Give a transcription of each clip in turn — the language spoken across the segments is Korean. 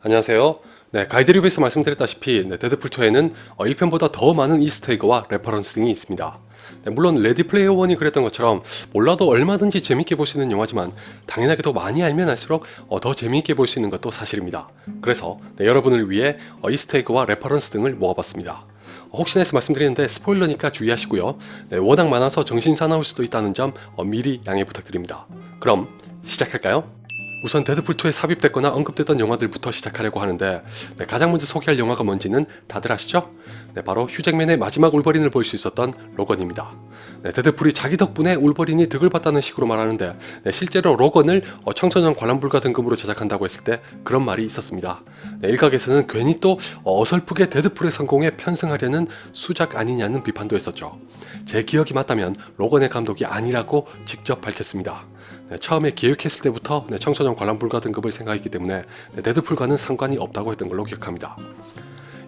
안녕하세요. 가이드 리뷰에서 말씀드렸다시피 데드풀2에는 1편보다 더 많은 이스터에그와 레퍼런스 등이 있습니다. 물론 레디 플레이어 1이 그랬던 것처럼 몰라도 얼마든지 재밌게 볼 수 있는 영화지만 당연하게도 많이 알면 알수록 더 재밌게 볼 수 있는 것도 사실입니다. 그래서 여러분을 위해 이스터에그와 레퍼런스 등을 모아봤습니다. 혹시나 해서 말씀드리는데 스포일러니까 주의하시고요. 워낙 많아서 정신 사나울 수도 있다는 점 미리 양해 부탁드립니다. 그럼 시작할까요? 우선 데드풀2에 삽입됐거나 언급됐던 영화들부터 시작하려고 하는데 가장 먼저 소개할 영화가 뭔지는 다들 아시죠? 바로 휴잭맨의 마지막 울버린을 볼 수 있었던 로건입니다. 데드풀이 자기 덕분에 울버린이 득을 봤다는 식으로 말하는데 실제로 로건을 청소년 관람불가 등급으로 제작한다고 했을 때 그런 말이 있었습니다. 일각에서는 괜히 또 어설프게 데드풀의 성공에 편승하려는 수작 아니냐는 비판도 했었죠. 제 기억이 맞다면 로건의 감독이 아니라고 직접 밝혔습니다. 처음에 기획했을 때부터 청소년 관람 불가 등급을 생각했기 때문에 데드풀과는 상관이 없다고 했던 걸로 기억합니다.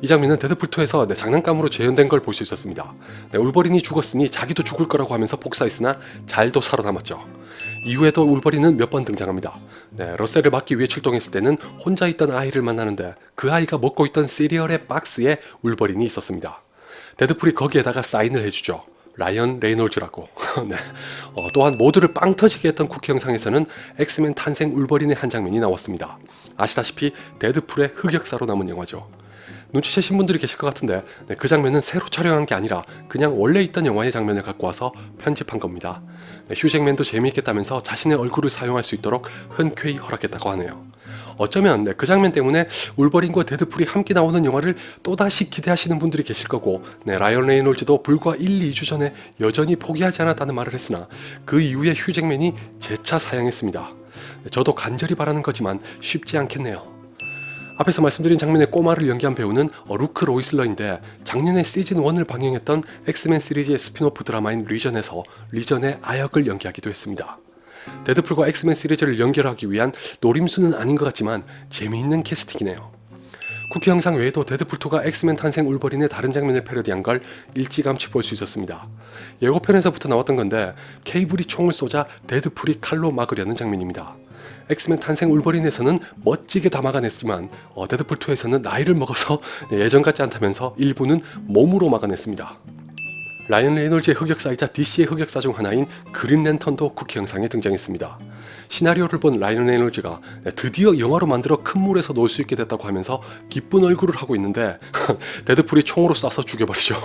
이 장면은 데드풀2에서 장난감으로 재현된 걸 볼 수 있었습니다. 울버린이 죽었으니 자기도 죽을 거라고 하면서 복사했으나 잘도 살아남았죠. 이후에도 울버린은 몇 번 등장합니다. 러셀을 막기 위해 출동했을 때는 혼자 있던 아이를 만나는데 그 아이가 먹고 있던 시리얼의 박스에 울버린이 있었습니다. 데드풀이 거기에다가 사인을 해주죠. 라이언 레이놀즈라고. 또한 모두를 빵 터지게 했던 쿠키 영상에서는 엑스맨 탄생 울버린의 한 장면이 나왔습니다. 아시다시피 데드풀의 흑역사로 남은 영화죠. 눈치채신 분들이 계실 것 같은데 그 장면은 새로 촬영한 게 아니라 그냥 원래 있던 영화의 장면을 갖고 와서 편집한 겁니다. 휴잭맨도 재미있겠다면서 자신의 얼굴을 사용할 수 있도록 흔쾌히 허락했다고 하네요. 어쩌면 그 장면 때문에 울버린과 데드풀이 함께 나오는 영화를 또다시 기대하시는 분들이 계실 거고 라이언 레이놀즈도 불과 1, 2주 전에 여전히 포기하지 않았다는 말을 했으나 그 이후에 휴잭맨이 재차 사양했습니다. 저도 간절히 바라는 거지만 쉽지 않겠네요. 앞에서 말씀드린 장면의 꼬마를 연기한 배우는 루크 로이슬러인데 작년에 시즌 1을 방영했던 엑스맨 시리즈의 스피노프 드라마인 리전에서 리전의 아역을 연기하기도 했습니다. 데드풀과 엑스맨 시리즈를 연결하기 위한 노림수는 아닌 것 같지만 재미있는 캐스팅이네요. 쿠키 영상 외에도 데드풀2가 엑스맨 탄생 울버린의 다른 장면을 패러디한 걸 일찌감치 볼 수 있었습니다. 예고편에서부터 나왔던 건데 케이블이 총을 쏘자 데드풀이 칼로 막으려는 장면입니다. 엑스맨 탄생 울버린에서는 멋지게 다 막아냈지만 데드풀2에서는 나이를 먹어서 예전 같지 않다면서 일부는 몸으로 막아냈습니다. 라이언 레이놀즈의 흑역사이자 DC의 흑역사 중 하나인 그린 랜턴도 쿠키 영상에 등장했습니다. 시나리오를 본 라이언 레이놀즈가 드디어 영화로 만들어 큰 물에서 놀 수 있게 됐다고 하면서 기쁜 얼굴을 하고 있는데 데드풀이 총으로 쏴서 죽여버리죠.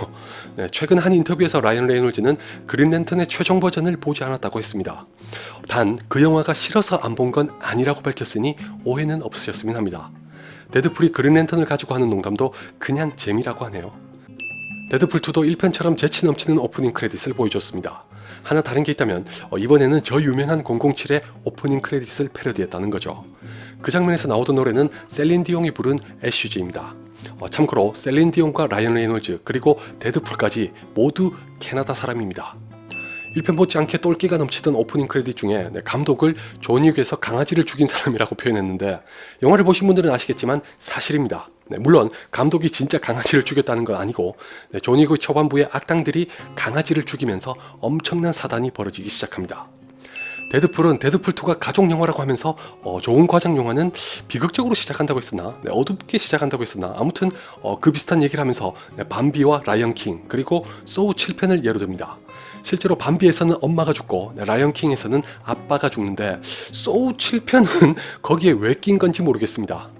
최근 한 인터뷰에서 라이언 레이놀즈는 그린 랜턴의 최종 버전을 보지 않았다고 했습니다. 단 그 영화가 싫어서 안 본 건 아니라고 밝혔으니 오해는 없으셨으면 합니다. 데드풀이 그린 랜턴을 가지고 하는 농담도 그냥 재미라고 하네요. 데드풀2도 1편처럼 재치 넘치는 오프닝 크레딧을 보여줬습니다. 하나 다른 게 있다면 이번에는 저 유명한 007의 오프닝 크레딧을 패러디했다는 거죠. 그 장면에서 나오던 노래는 셀린 디옹이 부른 애쉬즈입니다. 참고로 셀린 디옹과 라이언 레이놀즈 그리고 데드풀까지 모두 캐나다 사람입니다. 1편 못지않게 똘끼가 넘치던 오프닝 크레딧 중에 감독을 존 윅에서 강아지를 죽인 사람이라고 표현했는데 영화를 보신 분들은 아시겠지만 사실입니다. 물론 감독이 진짜 강아지를 죽였다는 건 아니고 존 윅의 초반부에 악당들이 강아지를 죽이면서 엄청난 사단이 벌어지기 시작합니다. 데드풀은 데드풀2가 가족 영화라고 하면서 좋은 과장 영화는 비극적으로 시작한다고 했었나 어둡게 시작한다고 했었나 아무튼 그 비슷한 얘기를 하면서 밤비와 라이언 킹 그리고 소우 7편을 예로 듭니다. 실제로 밤비에서는 엄마가 죽고 라이언 킹에서는 아빠가 죽는데 소우 7편은 거기에 왜 낀 건지 모르겠습니다.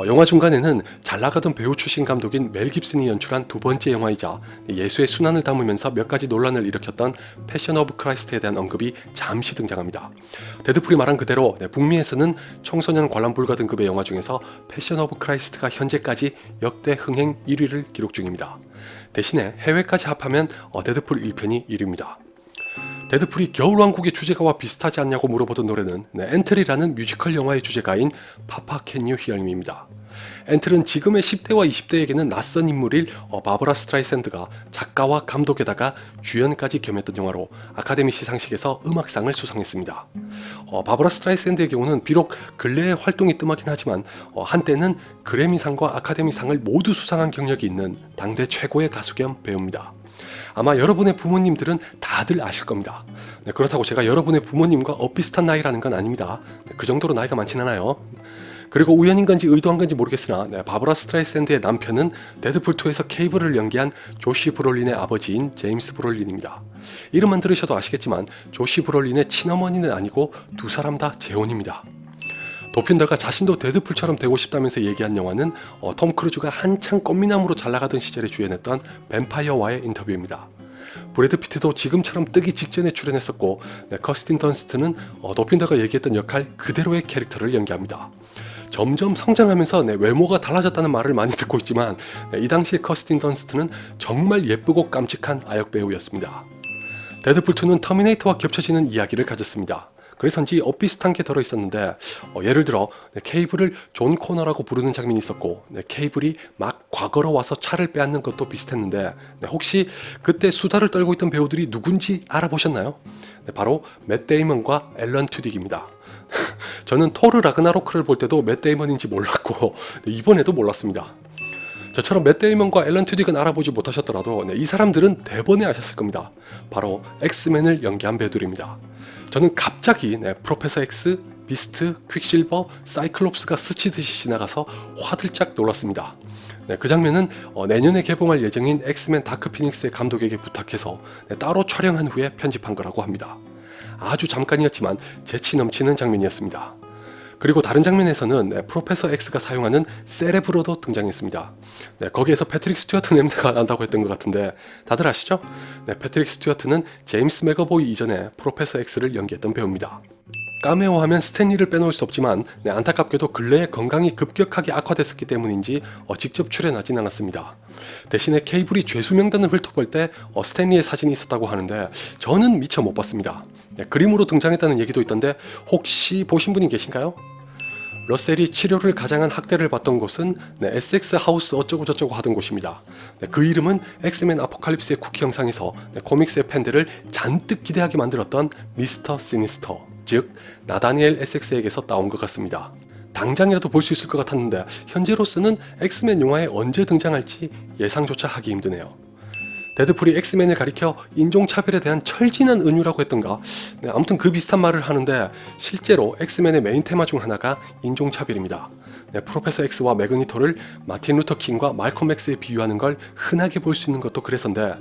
영화 중간에는 잘 나가던 배우 출신 감독인 멜 깁슨이 연출한 두 번째 영화이자 예수의 순환을 담으면서 몇 가지 논란을 일으켰던 패션 오브 크라이스트에 대한 언급이 잠시 등장합니다. 데드풀이 말한 그대로 북미에서는 청소년 관람 불가 등급의 영화 중에서 패션 오브 크라이스트가 현재까지 역대 흥행 1위를 기록 중입니다. 대신에 해외까지 합하면 데드풀 1편이 1위입니다. 데드풀이 겨울왕국의 주제가와 비슷하지 않냐고 물어보던 노래는 엔틀이라는 뮤지컬 영화의 주제가인 파파 캔 유 히얼미입니다. 엔틀은 지금의 10대와 20대에게는 낯선 인물일 바버라 스트라이샌드가 작가와 감독에다가 주연까지 겸했던 영화로 아카데미 시상식에서 음악상을 수상했습니다. 바버라 스트라이샌드의 경우는 비록 근래에 활동이 뜸하긴 하지만 한때는 그래미상과 아카데미상을 모두 수상한 경력이 있는 당대 최고의 가수 겸 배우입니다. 아마 여러분의 부모님들은 다들 아실 겁니다. 그렇다고 제가 여러분의 부모님과 비슷한 나이라는 건 아닙니다. 그 정도로 나이가 많진 않아요. 그리고 우연인 건지 의도한 건지 모르겠으나 바브라 스트라이샌드의 남편은 데드풀2에서 케이블을 연기한 조시 브롤린의 아버지인 제임스 브롤린입니다. 이름만 들으셔도 아시겠지만 조시 브롤린의 친어머니는 아니고 두 사람 다 재혼입니다. 도핀더가 자신도 데드풀처럼 되고 싶다면서 얘기한 영화는 톰 크루즈가 한창 꽃미남으로 잘나가던 시절에 주연했던 뱀파이어와의 인터뷰입니다. 브래드 피트도 지금처럼 뜨기 직전에 출연했었고 커스틴 던스트는 도핀더가 얘기했던 역할 그대로의 캐릭터를 연기합니다. 점점 성장하면서 외모가 달라졌다는 말을 많이 듣고 있지만 이 당시의 커스틴 던스트는 정말 예쁘고 깜찍한 아역 배우였습니다. 데드풀2는 터미네이터와 겹쳐지는 이야기를 가졌습니다. 그래서인지 엇비슷한 게 들어있었는데 예를 들어 케이블을 존 코너라고 부르는 장면이 있었고 케이블이 막 과거로 와서 차를 빼앗는 것도 비슷했는데 혹시 그때 수다를 떨고 있던 배우들이 누군지 알아보셨나요? 바로 맷 데이먼과 앨런 튜딕입니다. 저는 토르 라그나로크를 볼 때도 맷 데이먼인지 몰랐고 이번에도 몰랐습니다. 저처럼 맷 데이먼과 앨런 튜딕은 알아보지 못하셨더라도 이 사람들은 대번에 아셨을 겁니다. 바로 엑스맨을 연기한 배우들입니다. 저는 갑자기 프로페서 X, 비스트, 퀵실버, 사이클롭스가 스치듯이 지나가서 화들짝 놀랐습니다. 그 장면은 내년에 개봉할 예정인 엑스맨 다크 피닉스의 감독에게 부탁해서 따로 촬영한 후에 편집한 거라고 합니다. 아주 잠깐이었지만 재치 넘치는 장면이었습니다. 그리고 다른 장면에서는 프로페서 X가 사용하는 세레브로도 등장했습니다. 거기에서 패트릭 스튜어트 냄새가 난다고 했던 것 같은데 다들 아시죠? 패트릭 스튜어트는 제임스 맥어보이 이전에 프로페서 X를 연기했던 배우입니다. 카메오 하면 스탠리를 빼놓을 수 없지만 안타깝게도 근래에 건강이 급격하게 악화됐었기 때문인지 직접 출연하진 않았습니다. 대신에 케이블이 죄수명단을 훑어볼 때 스탠리의 사진이 있었다고 하는데 저는 미처 못 봤습니다. 그림으로 등장했다는 얘기도 있던데 혹시 보신 분이 계신가요? 러셀이 치료를 가장한 학대를 받던 곳은 에섹스 하우스 어쩌고저쩌고 하던 곳입니다. 그 이름은 엑스맨 아포칼립스의 쿠키 영상에서 코믹스의 팬들을 잔뜩 기대하게 만들었던 미스터 시니스터, 즉 나다니엘 에섹스에게서 따온 것 같습니다. 당장이라도 볼 수 있을 것 같았는데 현재로서는 엑스맨 영화에 언제 등장할지 예상조차 하기 힘드네요. 데드풀이 엑스맨을 가리켜 인종차별에 대한 철진한 은유라고 했던가 아무튼 그 비슷한 말을 하는데 실제로 엑스맨의 메인 테마 중 하나가 인종차별입니다. 프로페서 X와 매그니토를 마틴 루터 킹과 말콤 X에 비유하는 걸 흔하게 볼 수 있는 것도 그래서인데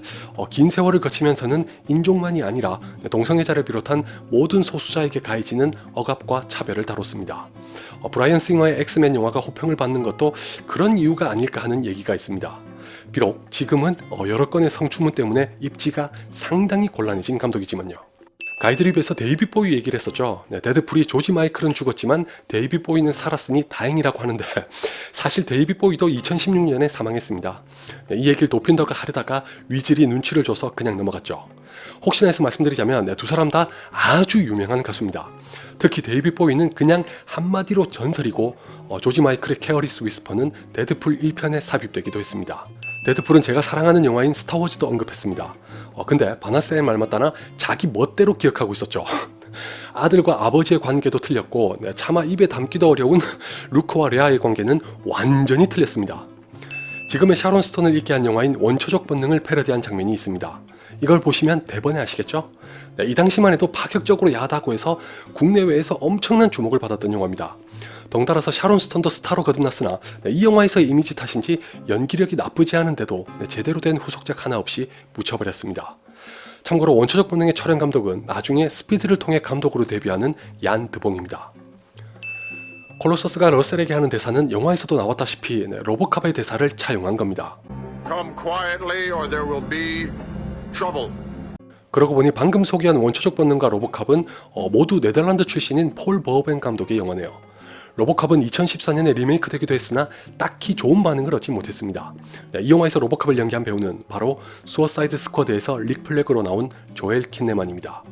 긴 세월을 거치면서는 인종만이 아니라 동성애자를 비롯한 모든 소수자에게 가해지는 억압과 차별을 다뤘습니다. 브라이언 싱어의 엑스맨 영화가 호평을 받는 것도 그런 이유가 아닐까 하는 얘기가 있습니다. 비록 지금은 여러 건의 성추문 때문에 입지가 상당히 곤란해진 감독이지만요. 가이드립에서 데이빗 보이 얘기를 했었죠. 데드풀이 조지 마이클은 죽었지만 데이빗 보이는 살았으니 다행이라고 하는데 사실 데이빗 보이도 2016년에 사망했습니다. 이 얘기를 도핀더가 하려다가 위즐이 눈치를 줘서 그냥 넘어갔죠. 혹시나 해서 말씀드리자면 두 사람 다 아주 유명한 가수입니다. 특히 데이빗 보이는 그냥 한마디로 전설이고 조지 마이클의 케어리스 위스퍼는 데드풀 1편에 삽입되기도 했습니다. 데드풀은 제가 사랑하는 영화인 스타워즈도 언급했습니다. 근데 바나스의 말 맞다나 자기 멋대로 기억하고 있었죠. 아들과 아버지의 관계도 틀렸고 차마 입에 담기도 어려운 루크와 레아의 관계는 완전히 틀렸습니다. 지금의 샤론 스톤을 잊게 한 영화인 원초적 본능을 패러디한 장면이 있습니다. 이걸 보시면 대번에 아시겠죠? 이 당시만 해도 파격적으로 야하다고 해서 국내외에서 엄청난 주목을 받았던 영화입니다. 덩달아서 샤론 스톤도 스타로 거듭났으나 이 영화에서의 이미지 탓인지 연기력이 나쁘지 않은데도 제대로 된 후속작 하나 없이 묻혀버렸습니다. 참고로 원초적 본능의 촬영 감독은 나중에 스피드를 통해 감독으로 데뷔하는 얀 드봉입니다. 콜로서스가 러셀에게 하는 대사는 영화에서도 나왔다시피 로보캅의 대사를 차용한 겁니다. Come quietly or there will be trouble. 그러고 보니 방금 소개한 원초적 본능과 로보캅은 모두 네덜란드 출신인 폴 버호벤 감독의 영화네요. 로보캅은 2014년에 리메이크되기도 했으나 딱히 좋은 반응을 얻지 못했습니다. 이 영화에서 로보캅을 연기한 배우는 바로 수어사이드 스쿼드에서 릭 플렉으로 나온 조엘 킨네만입니다.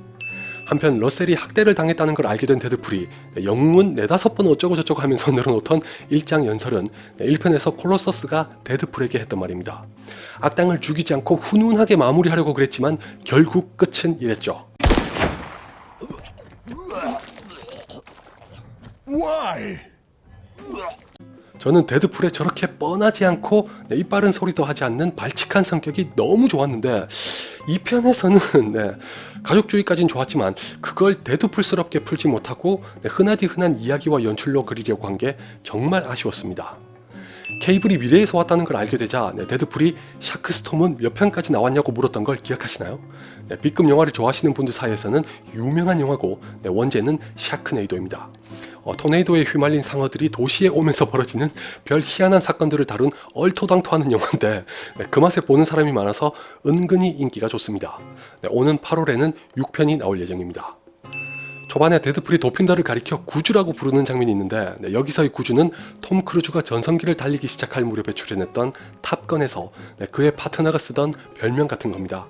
한편 러셀이 학대를 당했다는 걸 알게 된 데드풀이 영웅은 4-5번 어쩌고저쩌고 하면서 늘어놓던 일장 연설은 1편에서 콜로서스가 데드풀에게 했던 말입니다. 악당을 죽이지 않고 훈훈하게 마무리하려고 그랬지만 결국 끝은 이랬죠. Why? 저는 데드풀의 저렇게 뻔하지 않고 이빠른 소리도 하지 않는 발칙한 성격이 너무 좋았는데 2편에서는 가족주의까진 좋았지만 그걸 데드풀스럽게 풀지 못하고 흔하디 흔한 이야기와 연출로 그리려고 한 게 정말 아쉬웠습니다. 케이블이 미래에서 왔다는 걸 알게 되자 데드풀이 샤크스톰은 몇 편까지 나왔냐고 물었던 걸 기억하시나요? B급 영화를 좋아하시는 분들 사이에서는 유명한 영화고 원제는 샤크네이도입니다. 토네이도에 휘말린 상어들이 도시에 오면서 벌어지는 별 희한한 사건들을 다룬 얼토당토하는 영화인데 그 맛에 보는 사람이 많아서 은근히 인기가 좋습니다. 오는 8월에는 6편이 나올 예정입니다. 초반에 데드풀이 도핀더를 가리켜 구주라고 부르는 장면이 있는데 여기서의 구주는 톰 크루즈가 전성기를 달리기 시작할 무렵에 출연했던 탑건에서 그의 파트너가 쓰던 별명 같은 겁니다.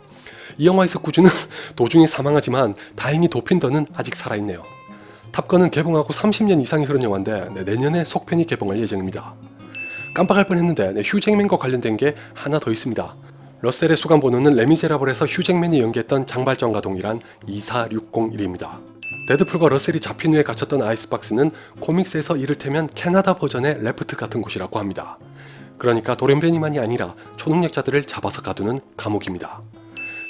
이 영화에서 구주는 도중에 사망하지만 다행히 도핀더는 아직 살아있네요. 탑건은 개봉하고 30년 이상이 흐른 영화인데 내년에 속편이 개봉할 예정입니다. 깜빡할 뻔했는데 휴잭맨과 관련된 게 하나 더 있습니다. 러셀의 수감 번호는 레미제라블에서 휴잭맨이 연기했던 장발장과 동일한 24601입니다. 데드풀과 러셀이 잡힌 후에 갇혔던 아이스박스는 코믹스에서 이를테면 캐나다 버전의 레프트 같은 곳이라고 합니다. 그러니까 돌연변이만이 아니라 초능력자들을 잡아서 가두는 감옥입니다.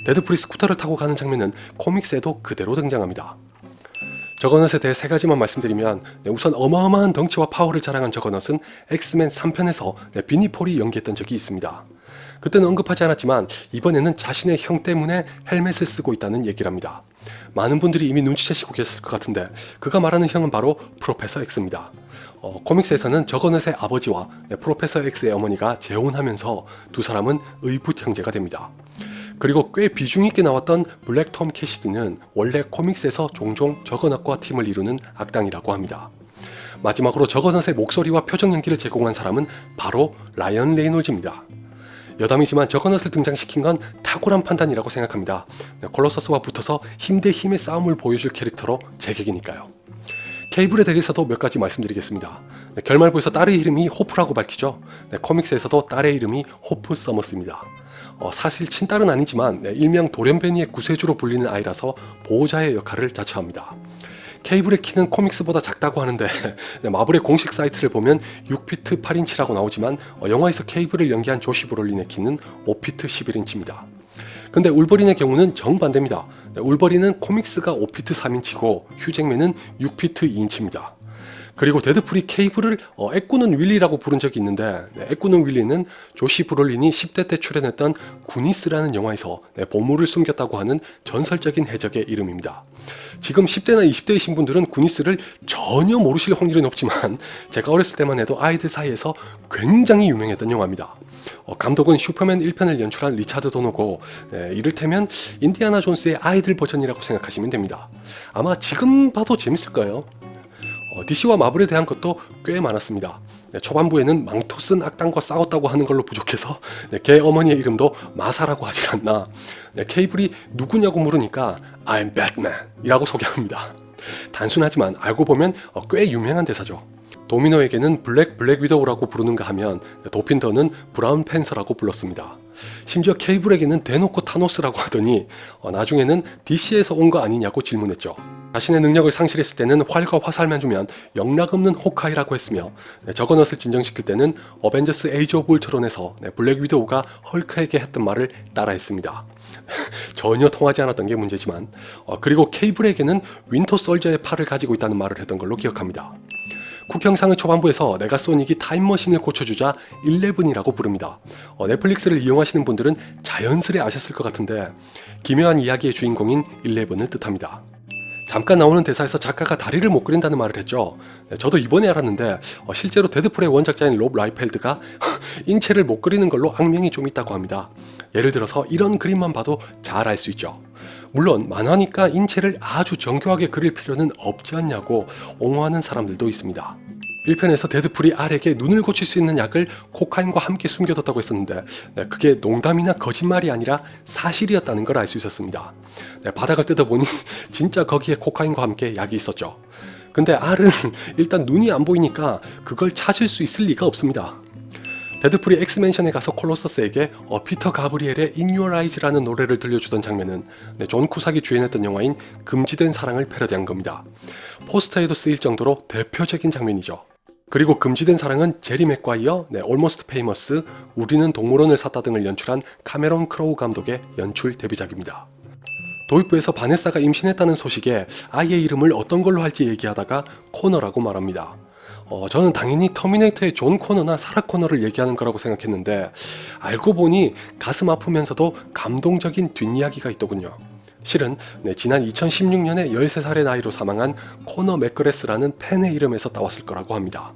데드풀이 스쿠터를 타고 가는 장면은 코믹스에도 그대로 등장합니다. 저거넛에 대해 세 가지만 말씀드리면 우선 어마어마한 덩치와 파워를 자랑한 저거넛은 엑스맨 3편에서 비니 폴이 연기했던 적이 있습니다. 그때는 언급하지 않았지만 이번에는 자신의 형 때문에 헬멧을 쓰고 있다는 얘기를 합니다. 많은 분들이 이미 눈치채시고 계셨을 것 같은데 그가 말하는 형은 바로 프로페서 X입니다. 코믹스에서는 저거넛의 아버지와 프로페서 X의 어머니가 재혼하면서 두 사람은 의붓 형제가 됩니다. 그리고 꽤 비중 있게 나왔던 블랙 톰 캐시디는 원래 코믹스에서 종종 저거넛과 팀을 이루는 악당이라고 합니다. 마지막으로 저거넛의 목소리와 표정 연기를 제공한 사람은 바로 라이언 레이놀즈입니다. 여담이지만 저거넛을 등장시킨 건 탁월한 판단이라고 생각합니다. 콜로서스와 붙어서 힘 대 힘의 싸움을 보여줄 캐릭터로 제격이니까요. 케이블에 대해서도 몇 가지 말씀드리겠습니다. 결말부에서 딸의 이름이 호프라고 밝히죠. 코믹스에서도 딸의 이름이 호프 서머스입니다. 사실 친딸은 아니지만 일명 돌연변이의 구세주로 불리는 아이라서 보호자의 역할을 자처합니다. 케이블의 키는 코믹스보다 작다고 하는데 마블의 공식 사이트를 보면 6피트 8인치라고 나오지만 영화에서 케이블을 연기한 조시 브롤린의 키는 5피트 11인치입니다. 근데 울버린의 경우는 정반대입니다. 울버린은 코믹스가 5피트 3인치고 휴잭맨은 6피트 2인치입니다. 그리고 데드풀이 케이블을 애꾸는 윌리라고 부른 적이 있는데 애꾸는 윌리는 조시 브롤린이 10대 때 출연했던 구니스라는 영화에서 보물을 숨겼다고 하는 전설적인 해적의 이름입니다. 지금 10대나 20대이신 분들은 구니스를 전혀 모르실 확률이 높지만 제가 어렸을 때만 해도 아이들 사이에서 굉장히 유명했던 영화입니다. 감독은 슈퍼맨 1편을 연출한 리차드 도너고 이를테면 인디아나 존스의 아이들 버전이라고 생각하시면 됩니다. 아마 지금 봐도 재밌을 거예요. DC와 마블에 대한 것도 꽤 많았습니다. 초반부에는 망토 쓴 악당과 싸웠다고 하는 걸로 부족해서 걔 어머니의 이름도 마사라고 하질 않나. 케이블이 누구냐고 물으니까 I'm Batman 이라고 소개합니다. 단순하지만 알고 보면 꽤 유명한 대사죠. 도미노에게는 블랙 위도우라고 부르는가 하면 도핀더는 브라운 팬서라고 불렀습니다. 심지어 케이블에게는 대놓고 타노스라고 하더니 나중에는 DC에서 온 거 아니냐고 질문했죠. 자신의 능력을 상실했을 때는 활과 화살만 주면 영락없는 호카이라고 했으며 저거넛을 진정시킬 때는 어벤져스 에이지 오브 울트론에서 블랙 위도우가 헐크에게 했던 말을 따라했습니다. 전혀 통하지 않았던 게 문제지만 그리고 케이블에게는 윈터 솔저의 팔을 가지고 있다는 말을 했던 걸로 기억합니다. 쿡 형상의 초반부에서 네가소닉이 타임머신을 고쳐주자 11이라고 부릅니다. 넷플릭스를 이용하시는 분들은 자연스레 아셨을 것 같은데 기묘한 이야기의 주인공인 11을 뜻합니다. 잠깐 나오는 대사에서 작가가 다리를 못 그린다는 말을 했죠. 저도 이번에 알았는데 실제로 데드풀의 원작자인 롭 라이펠드가 인체를 못 그리는 걸로 악명이 좀 있다고 합니다. 예를 들어서 이런 그림만 봐도 잘 알 수 있죠. 물론 만화니까 인체를 아주 정교하게 그릴 필요는 없지 않냐고 옹호하는 사람들도 있습니다. 1편에서 데드풀이 알에게 눈을 고칠 수 있는 약을 코카인과 함께 숨겨뒀다고 했었는데 그게 농담이나 거짓말이 아니라 사실이었다는 걸 알 수 있었습니다. 바닥을 뜯어보니 진짜 거기에 코카인과 함께 약이 있었죠. 근데 알은 일단 눈이 안 보이니까 그걸 찾을 수 있을 리가 없습니다. 데드풀이 엑스맨션에 가서 콜로서스에게 피터 가브리엘의 In Your Eyes라는 노래를 들려주던 장면은 존 쿠삭이 주연했던 영화인 금지된 사랑을 패러디한 겁니다. 포스터에도 쓰일 정도로 대표적인 장면이죠. 그리고 금지된 사랑은 제리 맥과이어, Almost Famous, 우리는 동물원을 샀다 등을 연출한 카메론 크로우 감독의 연출 데뷔작입니다. 도입부에서 바네사가 임신했다는 소식에 아이의 이름을 어떤 걸로 할지 얘기하다가 코너라고 말합니다. 저는 당연히 터미네이터의 존 코너나 사라 코너를 얘기하는 거라고 생각했는데 알고 보니 가슴 아프면서도 감동적인 뒷이야기가 있더군요. 실은 지난 2016년에 13살의 나이로 사망한 코너 맥그레스라는 팬의 이름에서 따왔을 거라고 합니다.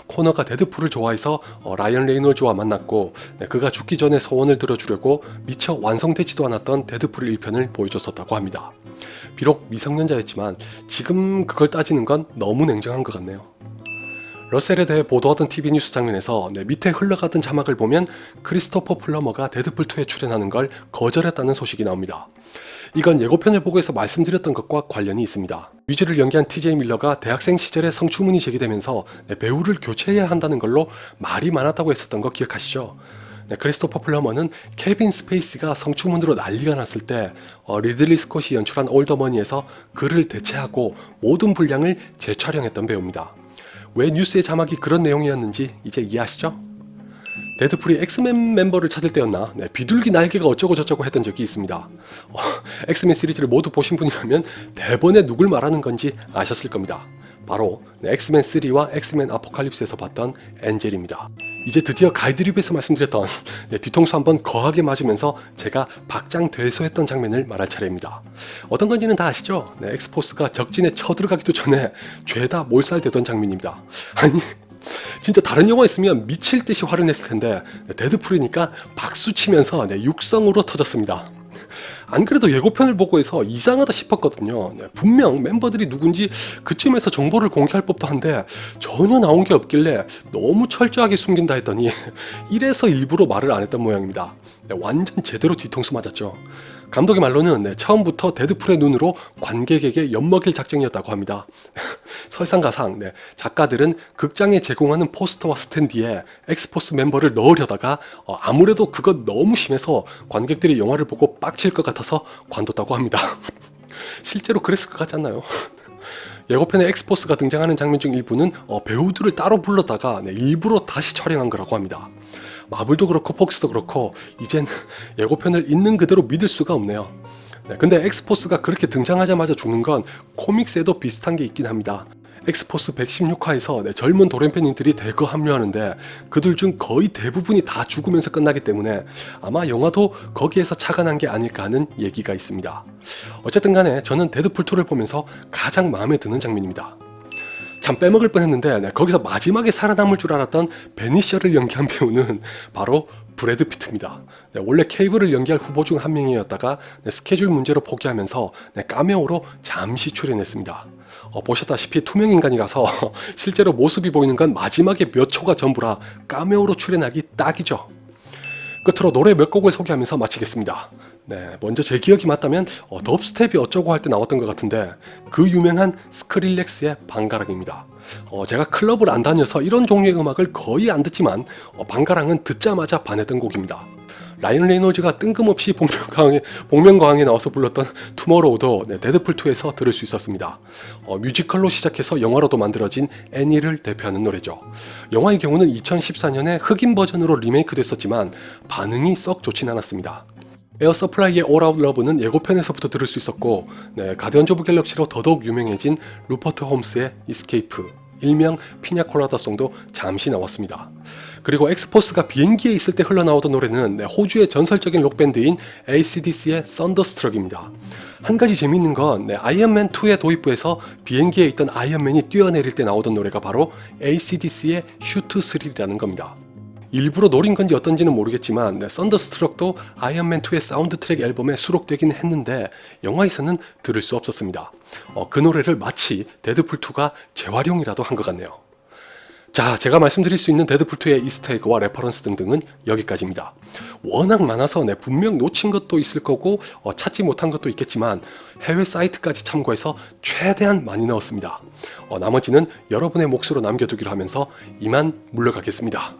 코너가 데드풀을 좋아해서 라이언 레이놀즈와 만났고 그가 죽기 전에 소원을 들어주려고 미처 완성되지도 않았던 데드풀 1편을 보여줬었다고 합니다. 비록 미성년자였지만 지금 그걸 따지는 건 너무 냉정한 것 같네요. 러셀에 대해 보도하던 TV 뉴스 장면에서 밑에 흘러가던 자막을 보면 크리스토퍼 플러머가 데드풀2에 출연하는 걸 거절했다는 소식이 나옵니다. 이건 예고편을 보고해서 말씀드렸던 것과 관련이 있습니다. 위즈를 연기한 TJ 밀러가 대학생 시절에 성추문이 제기되면서 배우를 교체해야 한다는 걸로 말이 많았다고 했었던 거 기억하시죠? 크리스토퍼 플러머는 케빈 스페이시가 성추문으로 난리가 났을 때 리들리 스콧이 연출한 올더머니에서 그를 대체하고 모든 분량을 재촬영했던 배우입니다. 왜 뉴스의 자막이 그런 내용이었는지 이제 이해하시죠? 데드풀이 엑스맨 멤버를 찾을 때였나 비둘기 날개가 어쩌고 저쩌고 했던 적이 있습니다. 엑스맨 시리즈를 모두 보신 분이라면 대번에 누굴 말하는 건지 아셨을 겁니다. 바로 엑스맨 3와 엑스맨 아포칼립스에서 봤던 엔젤입니다. 이제 드디어 가이드리뷰에서 말씀드렸던 뒤통수 한번 거하게 맞으면서 제가 박장대소했던 장면을 말할 차례입니다. 어떤 건지는 다 아시죠? 엑스포스가 적진에 쳐들어가기도 전에 죄다 몰살되던 장면입니다. 아니 진짜 다른 영화 있으면 미칠 듯이 화를 냈을 텐데 데드풀이니까 박수 치면서 육성으로 터졌습니다. 안 그래도 예고편을 보고 해서 이상하다 싶었거든요. 분명 멤버들이 누군지 그쯤에서 정보를 공개할 법도 한데 전혀 나온 게 없길래 너무 철저하게 숨긴다 했더니 이래서 일부러 말을 안 했던 모양입니다. 완전 제대로 뒤통수 맞았죠. 감독의 말로는 처음부터 데드풀의 눈으로 관객에게 엿먹일 작정이었다고 합니다. 설상가상 작가들은 극장에 제공하는 포스터와 스탠디에 엑스포스 멤버를 넣으려다가 아무래도 그건 너무 심해서 관객들이 영화를 보고 빡칠 것 같아서 관뒀다고 합니다. 실제로 그랬을 것 같지 않나요? 예고편에 엑스포스가 등장하는 장면 중 일부는 배우들을 따로 불러다가 일부러 다시 촬영한 거라고 합니다. 마블도 그렇고 폭스도 그렇고 이젠 예고편을 있는 그대로 믿을 수가 없네요. 근데 엑스포스가 그렇게 등장하자마자 죽는 건 코믹스에도 비슷한 게 있긴 합니다. 엑스포스 116화에서 젊은 도련팬님들이 대거 합류하는데 그들 중 거의 대부분이 다 죽으면서 끝나기 때문에 아마 영화도 거기에서 착안한 게 아닐까 하는 얘기가 있습니다. 어쨌든 간에 저는 데드풀2를 보면서 가장 마음에 드는 장면입니다. 참 빼먹을 뻔했는데 거기서 마지막에 살아남을 줄 알았던 베니셔를 연기한 배우는 바로 브래드 피트입니다. 원래 케이블을 연기할 후보 중 한 명이었다가 스케줄 문제로 포기하면서 카메오로 잠시 출연했습니다. 보셨다시피 투명인간이라서 실제로 모습이 보이는 건 마지막에 몇 초가 전부라 카메오로 출연하기 딱이죠. 끝으로 노래 몇 곡을 소개하면서 마치겠습니다. 먼저 제 기억이 맞다면 덥스텝이 어쩌고 할 때 나왔던 것 같은데 그 유명한 스크릴렉스의 방가랑입니다. 제가 클럽을 안 다녀서 이런 종류의 음악을 거의 안 듣지만 방가랑은 듣자마자 반했던 곡입니다. 라이언 레이놀즈가 뜬금없이 복면가왕에 나와서 불렀던 투모로우도 데드풀2에서 들을 수 있었습니다. 뮤지컬로 시작해서 영화로도 만들어진 애니를 대표하는 노래죠. 영화의 경우는 2014년에 흑인 버전으로 리메이크 됐었지만 반응이 썩 좋진 않았습니다. 에어 서플라이의 All Out Love는 예고편에서부터 들을 수 있었고 가디언즈 오브 갤럭시로 더더욱 유명해진 루퍼트 홈스의 Escape, 일명 피냐콜라다 송도 잠시 나왔습니다. 그리고 엑스포스가 비행기에 있을 때 흘러나오던 노래는 호주의 전설적인 록밴드인 AC/DC의 썬더스트럭입니다. 한 가지 재미있는 건 아이언맨 2의 도입부에서 비행기에 있던 아이언맨이 뛰어내릴 때 나오던 노래가 바로 AC/DC의 슈트 3라는 겁니다. 일부러 노린 건지 어떤지는 모르겠지만 썬더스트럭도 아이언맨2의 사운드 트랙 앨범에 수록되긴 했는데 영화에서는 들을 수 없었습니다. 그 노래를 마치 데드풀2가 재활용이라도 한 것 같네요. 자, 제가 말씀드릴 수 있는 데드풀2의 이스터에그와 레퍼런스 등등은 여기까지입니다. 워낙 많아서 분명 놓친 것도 있을 거고 찾지 못한 것도 있겠지만 해외 사이트까지 참고해서 최대한 많이 넣었습니다. 나머지는 여러분의 몫으로 남겨두기로 하면서 이만 물러가겠습니다.